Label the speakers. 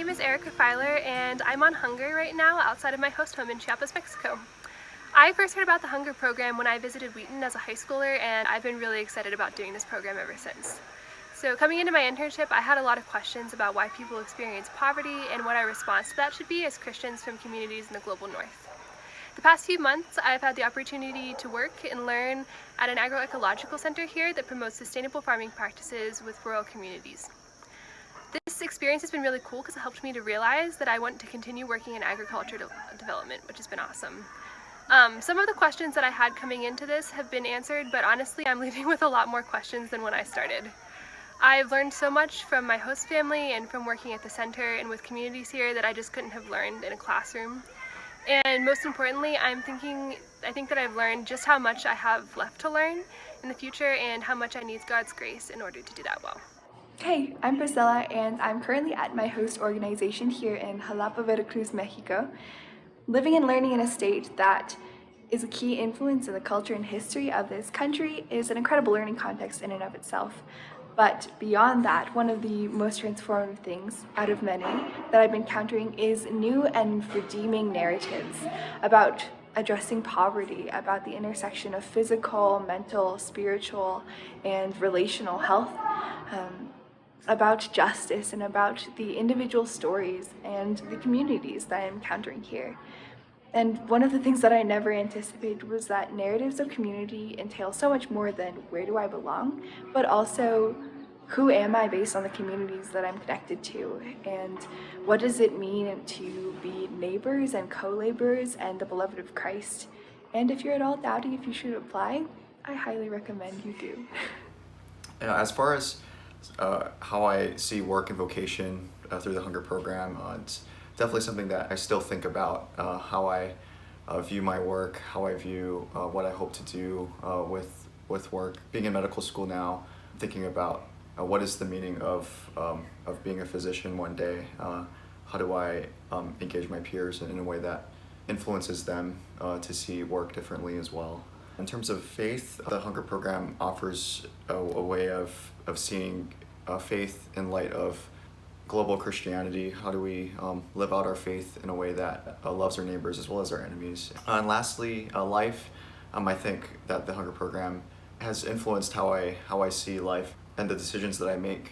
Speaker 1: name is Erica Filer, and I'm on Hunger right now outside of my host home in Chiapas, Mexico. I first heard about the Hunger program when I visited Wheaton as a high schooler, and I've been really excited about doing this program ever since. So coming into my internship, I had a lot of questions about why people experience poverty and what our response to that should be as Christians from communities in the global north. The past few months, I've had the opportunity to work and learn at an agroecological center here that promotes sustainable farming practices with rural communities. This experience has been really cool because it helped me to realize that I want to continue working in agriculture development, which has been awesome. Some of the questions that I had coming into this have been answered, but honestly I'm leaving with a lot more questions than when I started. I've learned so much from my host family and from working at the center and with communities here that I just couldn't have learned in a classroom. And most importantly, I think that I've learned just how much I have left to learn in the future and how much I need God's grace in order to do that well.
Speaker 2: Hey, I'm Priscilla, and I'm currently at my host organization here in Jalapa, Veracruz, Mexico. Living and learning in a state that is a key influence in the culture and history of this country is an incredible learning context in and of itself. But beyond that, one of the most transformative things out of many that I've been encountering is new and redeeming narratives about addressing poverty, about the intersection of physical, mental, spiritual, and relational health, about justice, and about the individual stories and the communities that I'm encountering here. And one of the things that I never anticipated was that narratives of community entail so much more than where do I belong, but also who am I based on the communities that I'm connected to, and what does it mean to be neighbors and co-laborers and the beloved of Christ. And if you're at all doubting if you should apply, I highly recommend you do.
Speaker 3: As far as how I see work and vocation through the Hunger program, it's definitely something that I still think about, how I view my work, how I view what I hope to do with work. Being in medical school now, thinking about what is the meaning of being a physician one day? How do I engage my peers in a way that influences them to see work differently as well? In terms of faith, the Hunger program offers a way of seeing faith in light of global Christianity. How do we live out our faith in a way that loves our neighbors as well as our enemies? And lastly, life. I think that the Hunger program has influenced how I see life and the decisions that I make.